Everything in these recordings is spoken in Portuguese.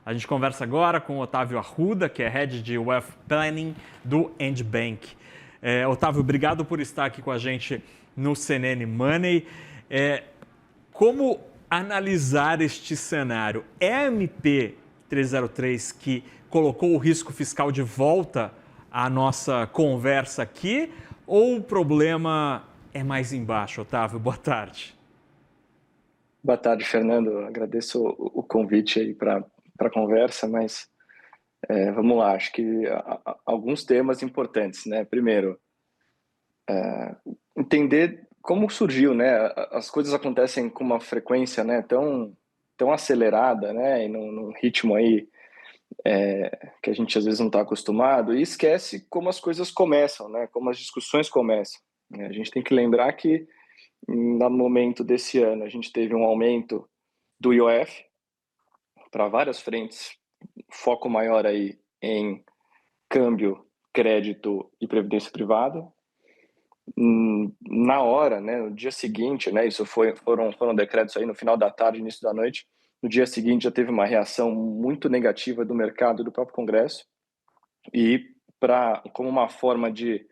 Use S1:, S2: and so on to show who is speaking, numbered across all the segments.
S1: A gente conversa agora com o Otávio Arruda, que é Head de Wealth Planning do End Bank. Otávio, obrigado por estar aqui com a gente no CNN Money. Como analisar este cenário? É a MP303 que colocou o risco fiscal de volta à nossa conversa aqui, ou o problema é mais embaixo? Otávio, boa tarde.
S2: Boa tarde, Fernando. Agradeço o convite aí para a conversa, mas vamos lá. Acho que alguns temas importantes, né? Primeiro, entender como surgiu, né? As coisas acontecem com uma frequência, né, tão acelerada, né, e num ritmo aí que a gente às vezes não está acostumado, e esquece como as coisas começam, né? Como as discussões começam. A gente tem que lembrar que no momento desse ano a gente teve um aumento do IOF para várias frentes, foco maior aí em câmbio, crédito e previdência privada. Na hora, né, no dia seguinte, né, isso foram decretos aí no final da tarde, início da noite. No dia seguinte já teve uma reação muito negativa do mercado, do próprio Congresso, e como uma forma de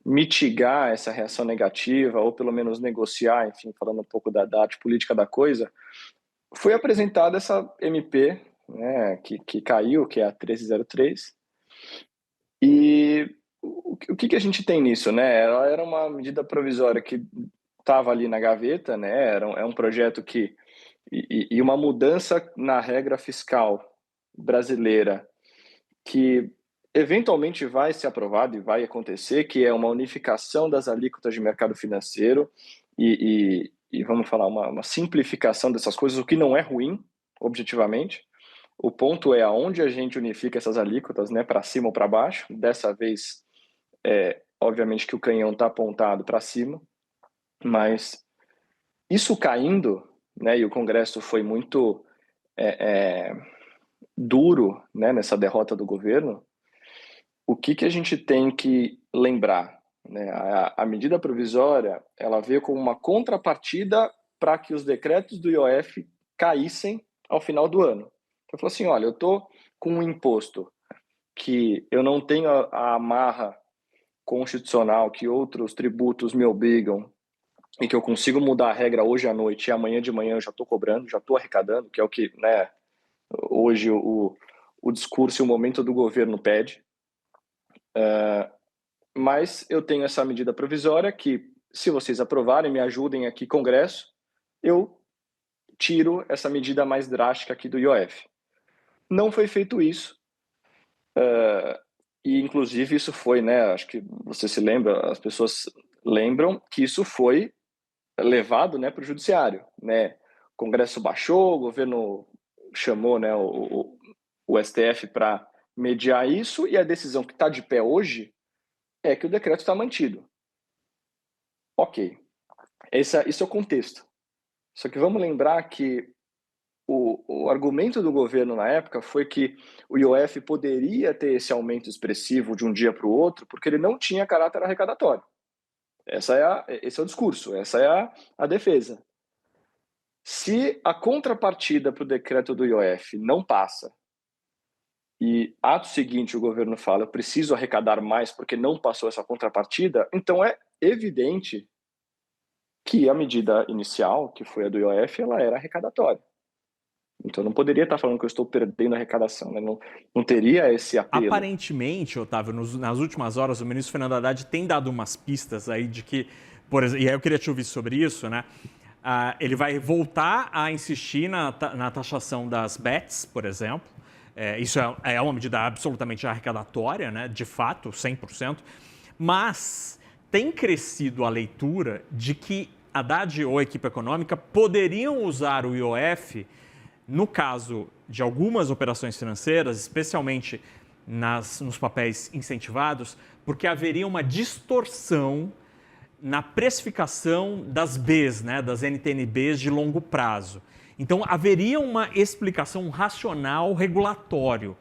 S2: mitigar essa reação negativa, ou pelo menos negociar, enfim, falando um pouco da arte política da coisa, foi apresentada essa MP, né, que caiu, que é a 1303, e o que a gente tem nisso, né? Ela era uma medida provisória que estava ali na gaveta, né? É um projeto e uma mudança na regra fiscal brasileira que eventualmente vai ser aprovado e vai acontecer, que é uma unificação das alíquotas de mercado financeiro e vamos falar, uma simplificação dessas coisas, o que não é ruim, objetivamente. O ponto é aonde a gente unifica essas alíquotas, né, para cima ou para baixo. Dessa vez, obviamente que o canhão está apontado para cima, mas isso caindo, né, e o Congresso foi muito duro, né, nessa derrota do governo. O que a gente tem que lembrar, né? A medida provisória, ela veio como uma contrapartida para que os decretos do IOF caíssem ao final do ano. Então, falou assim, olha, eu estou com um imposto que eu não tenho a amarra constitucional que outros tributos me obrigam e que eu consigo mudar a regra hoje à noite e amanhã de manhã eu já estou cobrando, já estou arrecadando, que é o que, né, hoje o discurso e o momento do governo pede. Mas eu tenho essa medida provisória que, se vocês aprovarem, me ajudem aqui, Congresso, eu tiro essa medida mais drástica aqui do IOF. Não foi feito isso. E, inclusive, isso foi, né, acho que você se lembra, as pessoas lembram que isso foi levado, né, para o judiciário, né? O Congresso baixou, o governo chamou, né, o STF para mediar isso, e a decisão que está de pé hoje é que o decreto está mantido. Ok, esse é o contexto. Só que vamos lembrar que o argumento do governo na época foi que o IOF poderia ter esse aumento expressivo de um dia para o outro porque ele não tinha caráter arrecadatório. Esse é o discurso, essa é a defesa. Se a contrapartida para o decreto do IOF não passa e ato seguinte o governo fala eu preciso arrecadar mais porque não passou essa contrapartida, então é evidente que a medida inicial, que foi a do IOF, ela era arrecadatória. Então não poderia estar falando que eu estou perdendo a arrecadação, né? Não teria esse apelo.
S1: Aparentemente, Otávio, nas últimas horas, o ministro Fernando Haddad tem dado umas pistas aí de que, por exemplo, e aí eu queria te ouvir sobre isso, né? Ele vai voltar a insistir na taxação das bets, por exemplo. Isso é uma medida absolutamente arrecadatória, né? De fato, 100%. Mas tem crescido a leitura de que Haddad ou a equipe econômica poderiam usar o IOF no caso de algumas operações financeiras, especialmente nos papéis incentivados, porque haveria uma distorção na precificação das Bs, né, das NTN-Bs de longo prazo. Então, haveria uma explicação, um racional regulatório.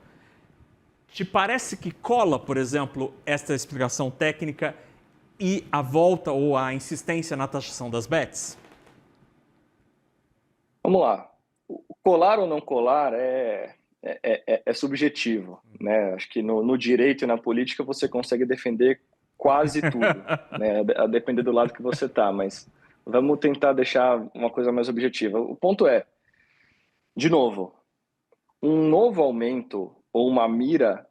S1: Te parece que cola, por exemplo, esta explicação técnica e a volta ou a insistência na taxação das bets?
S2: Vamos lá. colar ou não colar é subjetivo, né? Acho que no direito e na política você consegue defender quase tudo, né? A depender do lado que você está, mas vamos tentar deixar uma coisa mais objetiva. O ponto é, de novo, um novo aumento ou uma mira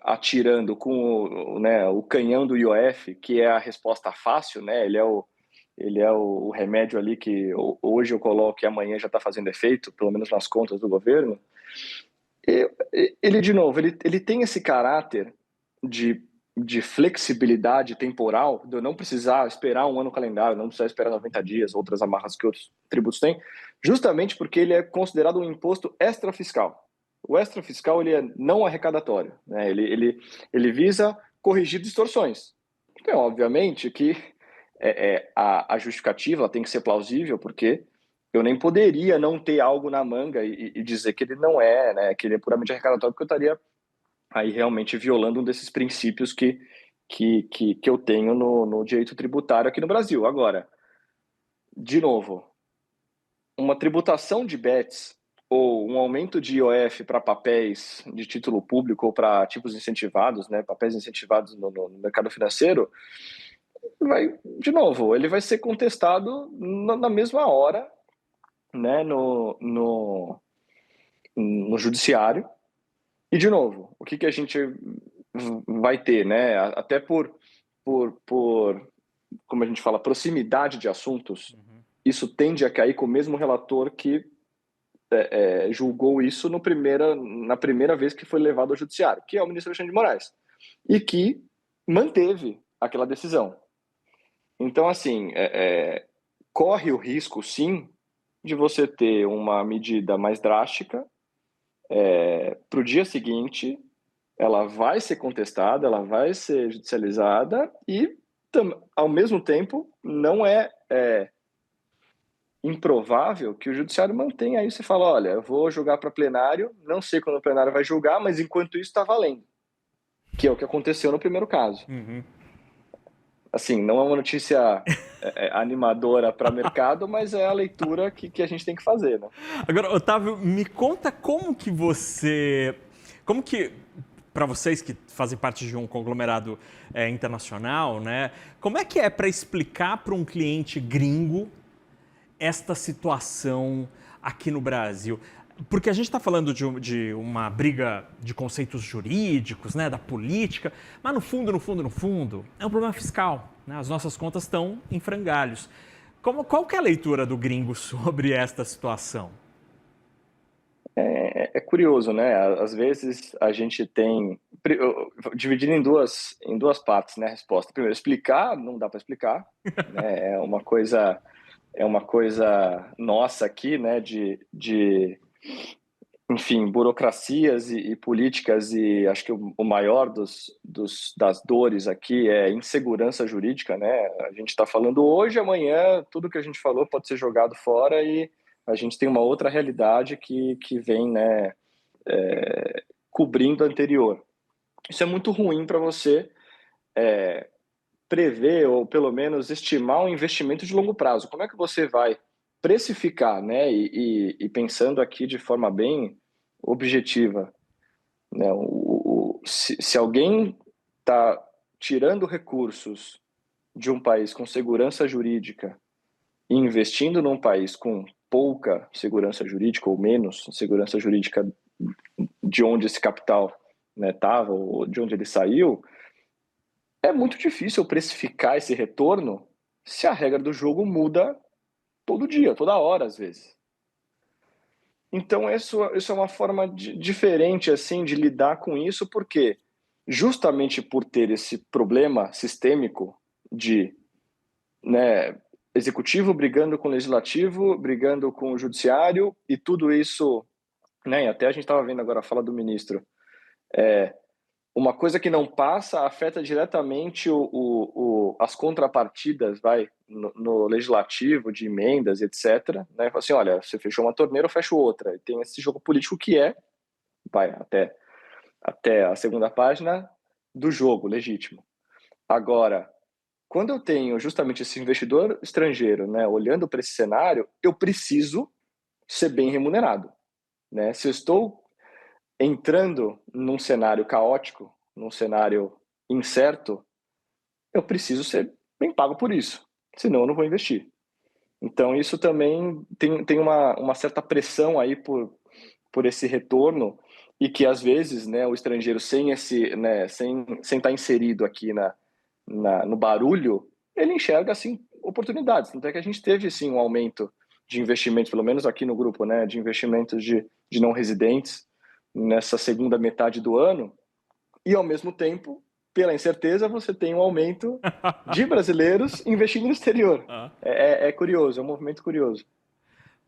S2: atirando com o canhão do IOF, que é a resposta fácil, né? Ele é o remédio ali que hoje eu coloco e amanhã já está fazendo efeito, pelo menos nas contas do governo. Ele, de novo, ele tem esse caráter de flexibilidade temporal, de eu não precisar esperar um ano calendário, não precisar esperar 90 dias, outras amarras que outros tributos têm, justamente porque ele é considerado um imposto extrafiscal. O extrafiscal ele é não arrecadatório, né? Ele visa corrigir distorções. Então, obviamente que a justificativa tem que ser plausível, porque eu nem poderia não ter algo na manga e dizer que ele não é, né, que ele é puramente arrecadatório, porque eu estaria aí realmente violando um desses princípios que eu tenho no direito tributário aqui no Brasil. Agora, de novo, uma tributação de bets ou um aumento de IOF para papéis de título público ou para ativos incentivados, né, papéis incentivados no mercado financeiro, de novo, ele vai ser contestado na mesma hora, né, no judiciário. E, de novo, o que a gente vai ter, né? Até por como a gente fala, proximidade de assuntos, isso tende a cair com o mesmo relator que julgou isso na primeira vez que foi levado ao judiciário, que é o ministro Alexandre de Moraes, e que manteve aquela decisão. Então, assim, corre o risco, sim, de você ter uma medida mais drástica para o dia seguinte, ela vai ser contestada, ela vai ser judicializada e, ao mesmo tempo, não é improvável que o judiciário mantenha isso e fala, olha, eu vou julgar para plenário, não sei quando o plenário vai julgar, mas enquanto isso está valendo, que é o que aconteceu no primeiro caso. Assim, não é uma notícia animadora para o mercado, mas é a leitura que a gente tem que fazer, né?
S1: Agora, Otávio, me conta como que para vocês que fazem parte de um conglomerado internacional, né? Como é que é para explicar para um cliente gringo esta situação aqui no Brasil? Porque a gente está falando de uma briga de conceitos jurídicos, né, da política, mas no fundo, é um problema fiscal, né? As nossas contas estão em frangalhos. Qual que é a leitura do gringo sobre esta situação?
S2: É curioso, né? Às vezes a gente tem dividido em duas partes, né? A resposta. Primeiro, explicar não dá para explicar, né? É uma coisa nossa aqui, né? Enfim, burocracias e políticas, e acho que o maior das dores aqui é insegurança jurídica, né? A gente está falando hoje, amanhã, tudo que a gente falou pode ser jogado fora e a gente tem uma outra realidade que vem, né, cobrindo a anterior. Isso é muito ruim para você prever ou pelo menos estimar um investimento de longo prazo. Como é que você vai precificar, né? E pensando aqui de forma bem objetiva, né? Se alguém está tirando recursos de um país com segurança jurídica e investindo num país com pouca segurança jurídica ou menos segurança jurídica de onde esse capital estava, né, ou de onde ele saiu, é muito difícil precificar esse retorno se a regra do jogo muda todo dia, toda hora, às vezes. Então, isso é uma forma diferente assim de lidar com isso, porque justamente por ter esse problema sistêmico de, né, executivo brigando com o legislativo, brigando com o judiciário, e tudo isso, né, até a gente estava vendo agora a fala do ministro, uma coisa que não passa afeta diretamente as contrapartidas, no legislativo, de emendas, etc. Né? Assim, olha, você fechou uma torneira, eu fecho outra. E tem esse jogo político que vai até a segunda página do jogo legítimo. Agora, quando eu tenho justamente esse investidor estrangeiro, né, olhando para esse cenário, eu preciso ser bem remunerado, né? Se eu estou entrando num cenário caótico, num cenário incerto, eu preciso ser bem pago por isso, senão eu não vou investir. Então isso também tem uma certa pressão aí por esse retorno, e que às vezes, né, o estrangeiro sem esse, né, sem estar inserido aqui no barulho, ele enxerga assim oportunidades. Tanto é que a gente teve sim um aumento de investimentos, pelo menos aqui no grupo, né, de investimentos de não residentes nessa segunda metade do ano, e ao mesmo tempo, pela incerteza, você tem um aumento de brasileiros investindo no exterior.
S1: Ah.
S2: É curioso, é um movimento curioso.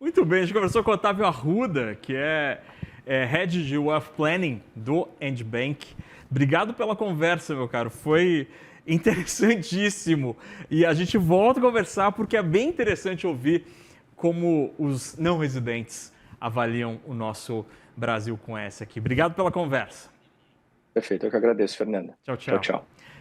S1: Muito bem, a gente conversou com o Otávio Arruda, que é Head de Wealth Planning do Endbank. Obrigado pela conversa, meu caro. Foi interessantíssimo. E a gente volta a conversar porque é bem interessante ouvir como os não residentes avaliam o nosso Brasil com essa aqui. Obrigado pela conversa.
S2: Perfeito, eu que agradeço, Fernanda.
S1: Tchau,
S2: Tchau,
S1: tchau.
S2: tchau.